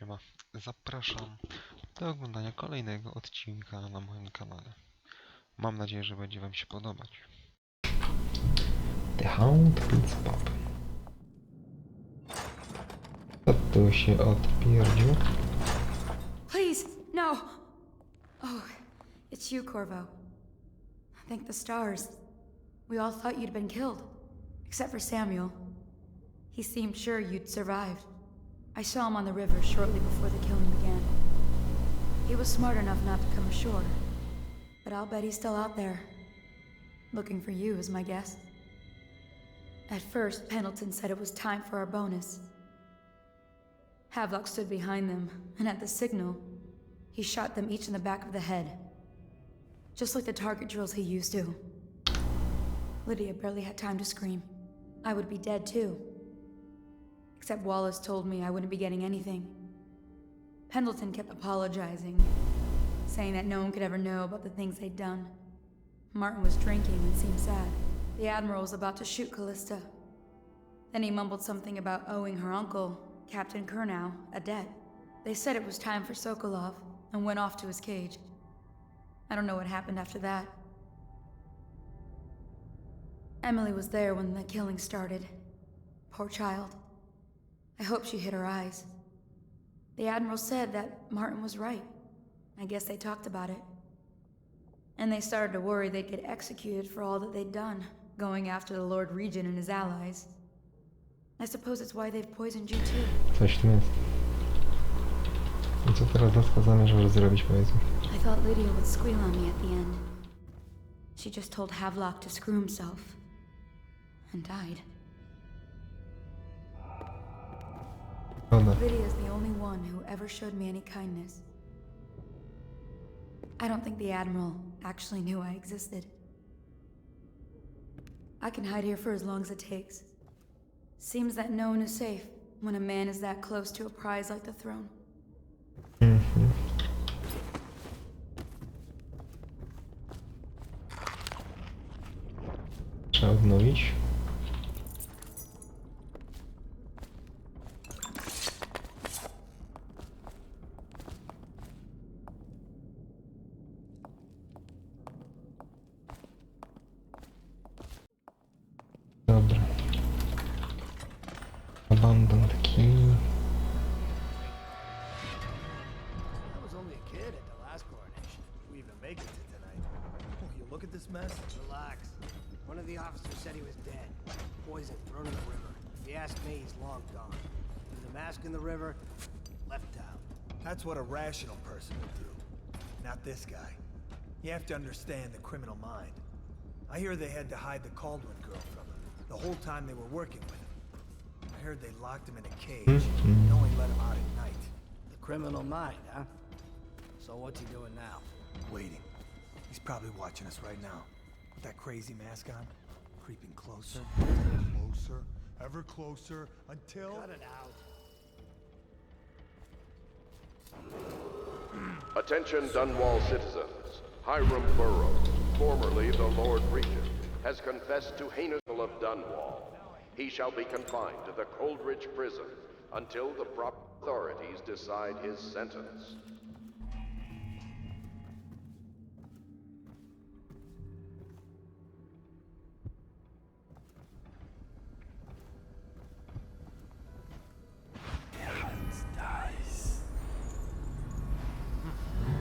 Siema, zapraszam do oglądania kolejnego odcinka na moim kanale. Mam nadzieję, że będzie wam się podobać. The Hound Beats Pop. Co tu się odpierdził? Please, no! Oh, it's you, Corvo. Thank the stars. We all thought you'd been killed. Except for Samuel. He seemed sure you'd survived. I saw him on the river shortly before the killing began. He was smart enough not to come ashore. But I'll bet he's still out there. Looking for you, is my guess. At first, Pendleton said it was time for our bonus. Havelock stood behind them, and at the signal, he shot them each in the back of the head. Just like the target drills he used to. Lydia barely had time to scream. I would be dead too. Except Wallace told me I wouldn't be getting anything. Pendleton kept apologizing, saying that no one could ever know about the things they'd done. Martin was drinking and seemed sad. The Admiral was about to shoot Callista. Then he mumbled something about owing her uncle, Captain Kurnow, a debt. They said it was time for Sokolov, and went off to his cage. I don't know what happened after that. Emily was there when the killing started. Poor child. I hope she hid her eyes. The Admiral said that Martin was right. I guess they talked about it. And they started to worry they'd get executed for all that they'd done, going after the Lord Regent and his allies. I suppose it's why they've poisoned you too. Coś tu jest. I co teraz Laska zamierzasz zrobić, powiedz mi? I thought Lydia would squeal on me at the end. She just told Havelock to screw himself. And died. Ona. Lydia's the only one who ever showed me any kindness. I don't think the Admiral actually knew I existed. I can hide here for as long as it takes. Seems that no one is safe when a man is that close to a prize like the throne. Trzeba odnowić. Dobra. Abandoned key. I was only a kid at the last coronation. We even make it to tonight. Oh, you look at this mess? Relax. One of the officers said he was dead. Poison thrown in the river. If you ask me, he's long gone. Threw the mask in the river, left town. That's what a rational person would do. Not this guy. You have to understand the criminal mind. I hear they had to hide the Caldwin girl from him, the whole time they were working with him. I heard they locked him in a cage and only let him out at night. The criminal mind, huh? So what's he doing now? Waiting. He's probably watching us right now. With that crazy mask on, creeping closer, closer, ever closer, until... Cut it out. Attention Dunwall citizens. Hiram Burrows, formerly the Lord Regent, has confessed to heinous of Dunwall. He shall be confined to the Coldridge prison until the proper authorities decide his sentence.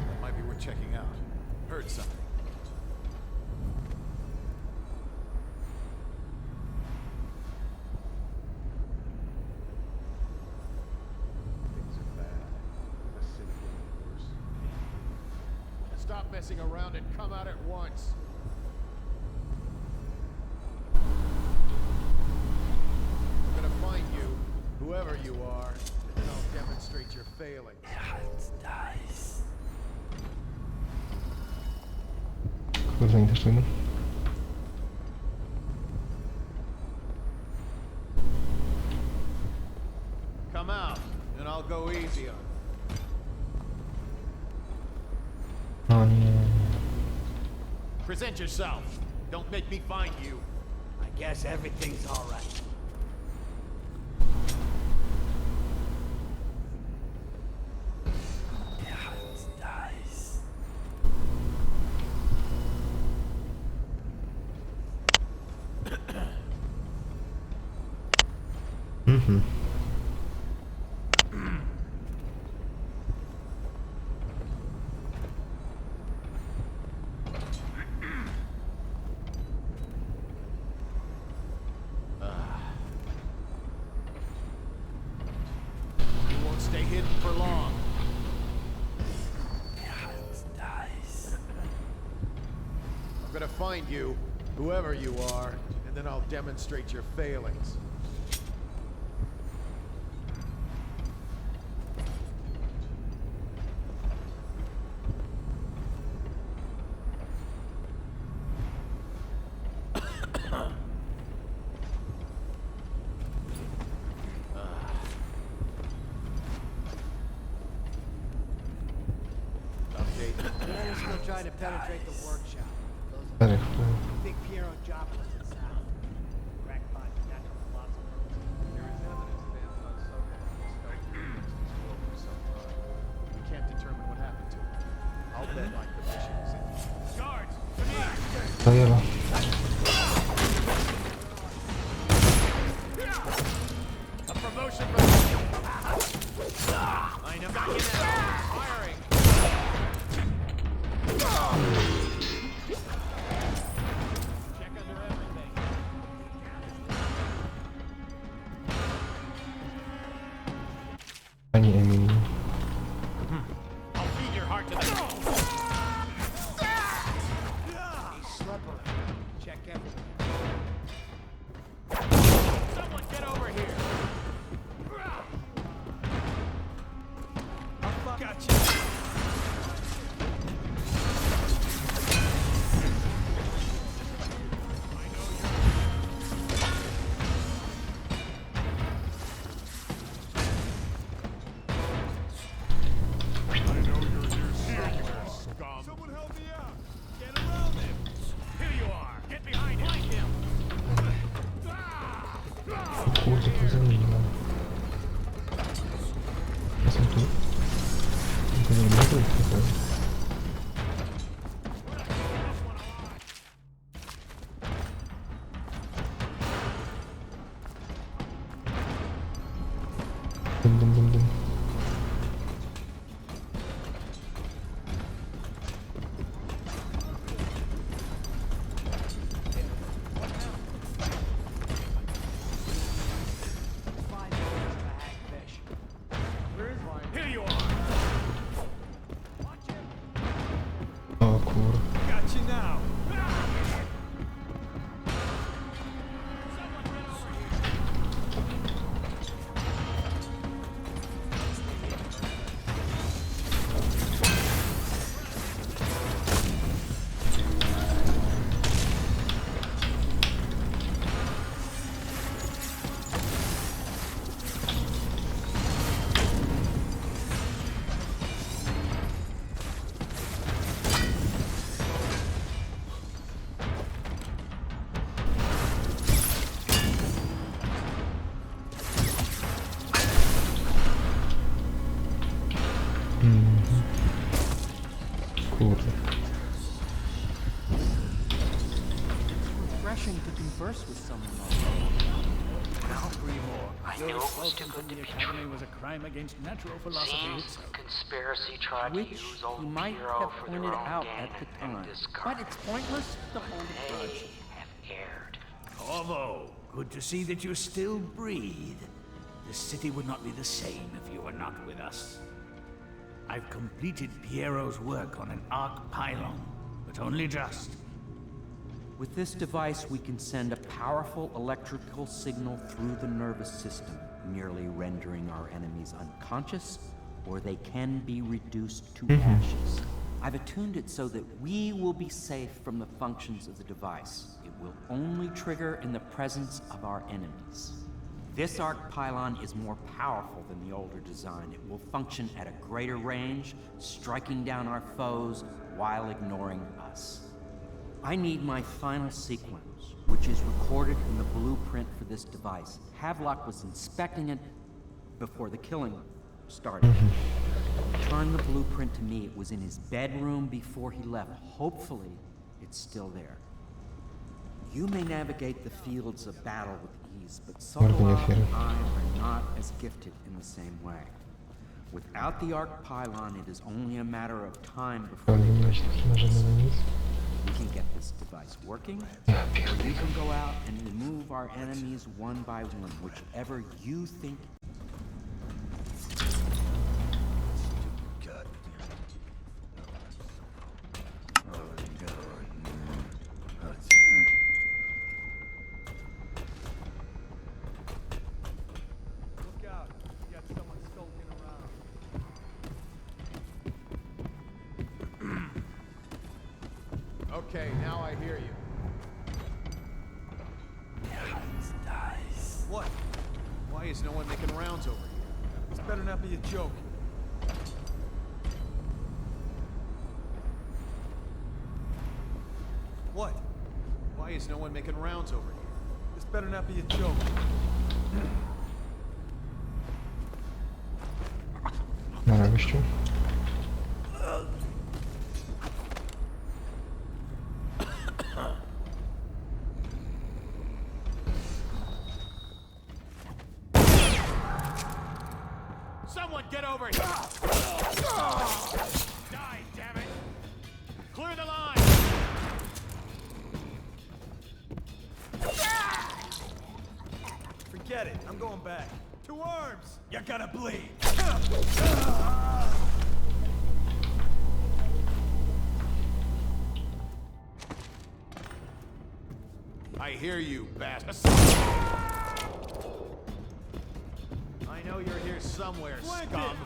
That might be worth checking out. Heard something. Things are bad. The city getting worse. Stop messing around and come out at once. I'm gonna find you, whoever you are, and then I'll demonstrate your failings. Kurde, nie też tego. Come out, and I'll go easy on you. O nie. Present yourself. Don't make me find you. I guess everything's all right. You won't stay hidden for long. I'm gonna find you, whoever you are, and then I'll demonstrate your failings. Men are still trying to penetrate the workshop. Czterech. Big Piero job us south. Cracked by the natural philosopher. There is evidence that Anton Soka has felt against his will for some time. We can't determine what happened to him. I'll bet like the mission is in. Guards, come here! Zajęła. A promotion for I know. Got you now. Firing. Check under everything. Pani Emily. I'll feed your heart to the He's slippery. Check everything. Someone get over here. Gotcha. Someone help me out. Get around him. Here you are. Get behind him. Flank him. Kurde, tu za nimi mam. Ja są tu. Tylko nie ma tu tutaj. Dum, dum, dum, dum. Here you are. O kur... Got you now. Kurde. Refreshing to converse with someone I knew it was too good to be true. was a crime against natural philosophy Seems itself. conspiracy tried to which use you old might Piero have for their pointed own out gain at the and time. discard. But it's pointless to hold a They grudge. have erred. Corvo, good to see that you still breathe. The city would not be the same if you were not with us. I've completed Piero's work on an arc pylon, but only just. With this device, we can send a powerful electrical signal through the nervous system, merely rendering our enemies unconscious, or they can be reduced to ashes. I've attuned it so that we will be safe from the functions of the device. It will only trigger in the presence of our enemies. This arc pylon is more powerful than the older design. It will function at a greater range, striking down our foes while ignoring us. I need my final sequence, which is recorded in the blueprint for this device. Havelock was inspecting it before the killing started. He turned the blueprint to me. It was in his bedroom before he left. Hopefully, it's still there. You may navigate the fields of battle with abilities, but Mordy nie Soloa otwieraj. and I are not as gifted in the same way. Without the arc pylon, it is only a matter of time before Ale nie miałeś na żadnego nic. we can get this device working, Ja or pierdolę. you can go out and remove our enemies one by one, whichever you think. God. Look out. You got someone skulking around. Okay, now I hear you. What? Why is no one making rounds over here? This better not be a joke. What? Why is no one making rounds over here? This better not be a joke. Nara, gościu. Someone get over here! Die, damn it! Clear the line! Forget it. I'm going back. To arms! You're gonna bleed. I hear you, bastard. I know you're here somewhere, Flank scum.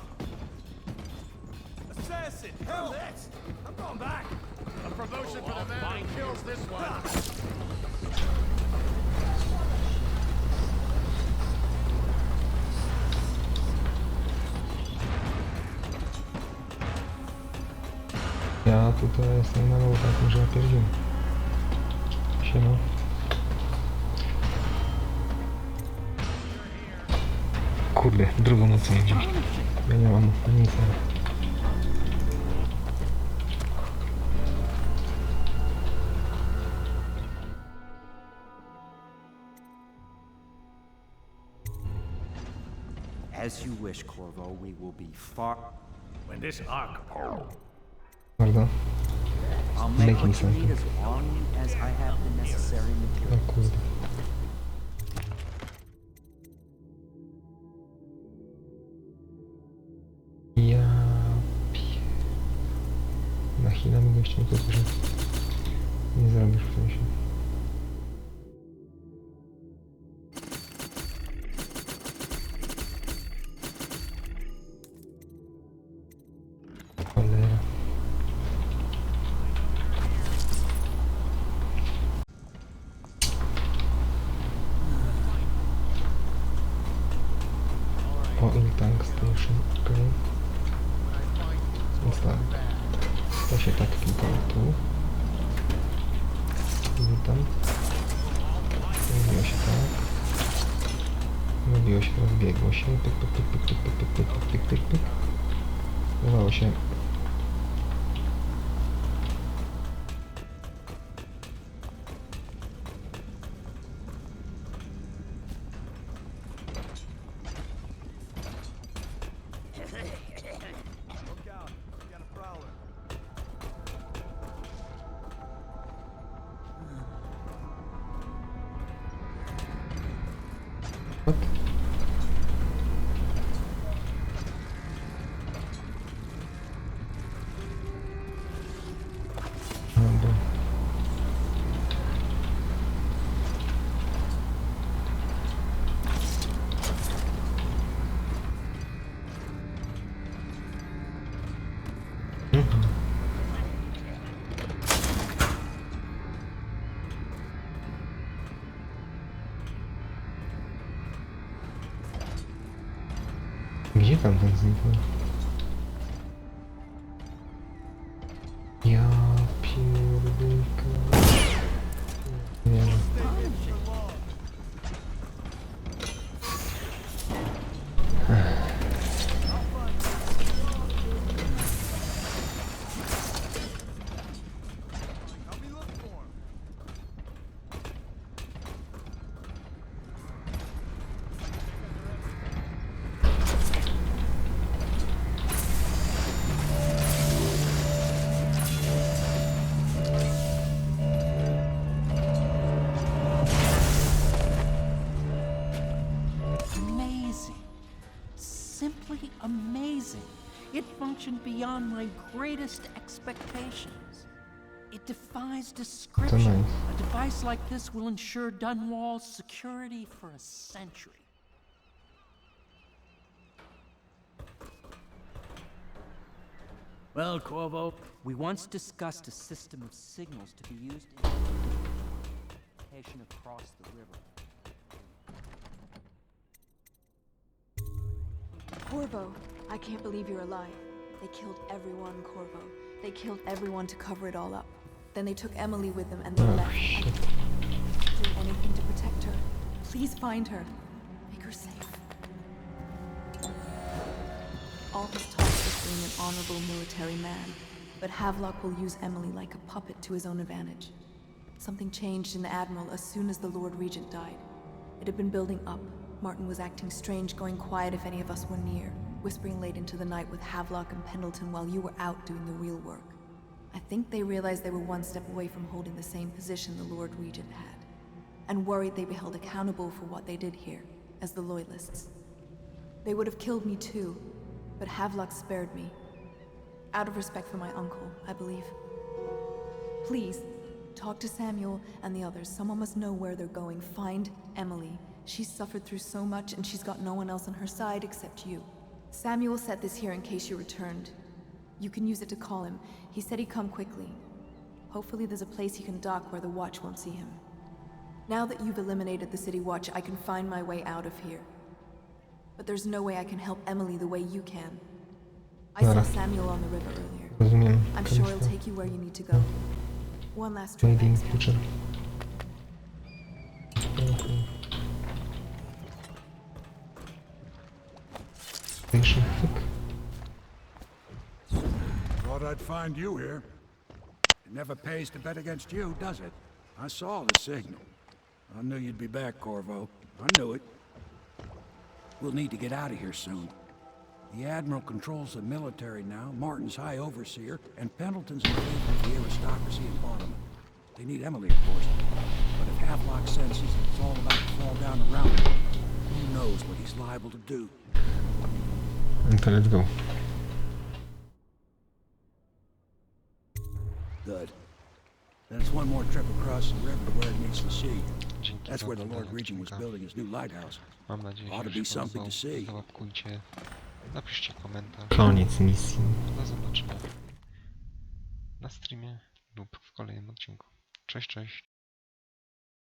Assassin! Help! I'm going back. A promotion for the man who kills this one. Ja tutaj jestem na low, tak że ja pierdziłem. Siema. Kurde, drugą nocą gdzieś. Ja nie mam nic. As you wish, Corvo, we will be far. When this arc Bardzo. I'll make Making what you need something. as long as I have the necessary O materials. kurde. Ja pie... Nachilamy gościem to, że nie zrobisz w sensie. Cholera. Oil tank station, okej. Więc tak. To się tak klikało tu. Witam. Mówiło się tak. Mówiło się, rozbiegło się. Pyk, pyk, pyk, pyk, pyk, pyk, pyk, pyk, pyk, pyk, pyk. Zdawało się. Look out. You got a prowler. What? Dobra. Gdzie tam ten zniknął? Ja pierdolę. Nie wiem. Help me look for him. It functioned beyond my greatest expectations. It defies description. nice. A device like this will ensure Dunwall's security for a century. Well, Corvo, We once discussed a system of signals to be used in communication across the river. Corvo, I can't believe you're alive. They killed everyone, Corvo. They killed everyone to cover it all up. Then they took Emily with them and they left. I can't do anything to protect her. Please find her. Make her safe. All his talk was being an honorable military man, but Havelock will use Emily like a puppet to his own advantage. Something changed in the Admiral as soon as the Lord Regent died. It had been building up. Martin was acting strange, going quiet if any of us were near, whispering late into the night with Havelock and Pendleton while you were out doing the real work. I think they realized they were one step away from holding the same position the Lord Regent had, and worried they'd be held accountable for what they did here, as the Loyalists. They would have killed me too, but Havelock spared me. Out of respect for my uncle, I believe. Please, talk to Samuel and the others. Someone must know where they're going. Find Emily. She's suffered through so much and she's got no one else on her side except you. Samuel set this here in case you returned. You can use it to call him. He said he'd come quickly. Hopefully there's a place he can dock where the Watch won't see him. Now that you've eliminated the City Watch, I can find my way out of here. But there's no way I can help Emily the way you can. I saw Samuel on the river earlier. Rozumiem. I'm sure he'll take you where you need to go. One last trip. Trading Thanks, future. Station hyk. Thought I'd find you here. It never pays to bet against you, does it? I saw the signal. I knew you'd be back, Corvo. I knew it. We'll need to get out of here soon. The Admiral controls the military now, Martin's High Overseer, and Pendleton's in favor of the aristocracy in Parliament. They need Emily, of course. But if Havelock senses that it's all about to fall down around him, who knows what he's liable to do. To let's go. Good. That's one more trip across the river to where it meets the sea. Dzięki That's za where the oglądanie Lord Regent was odcinka. building his new lighthouse. Mam nadzieję, Ought to że be się something to podobał. see. Załapkujcie, napiszcie komentarz. Koniec misji. Do zobaczenia na streamie lub w kolejnym odcinku. Cześć, cześć.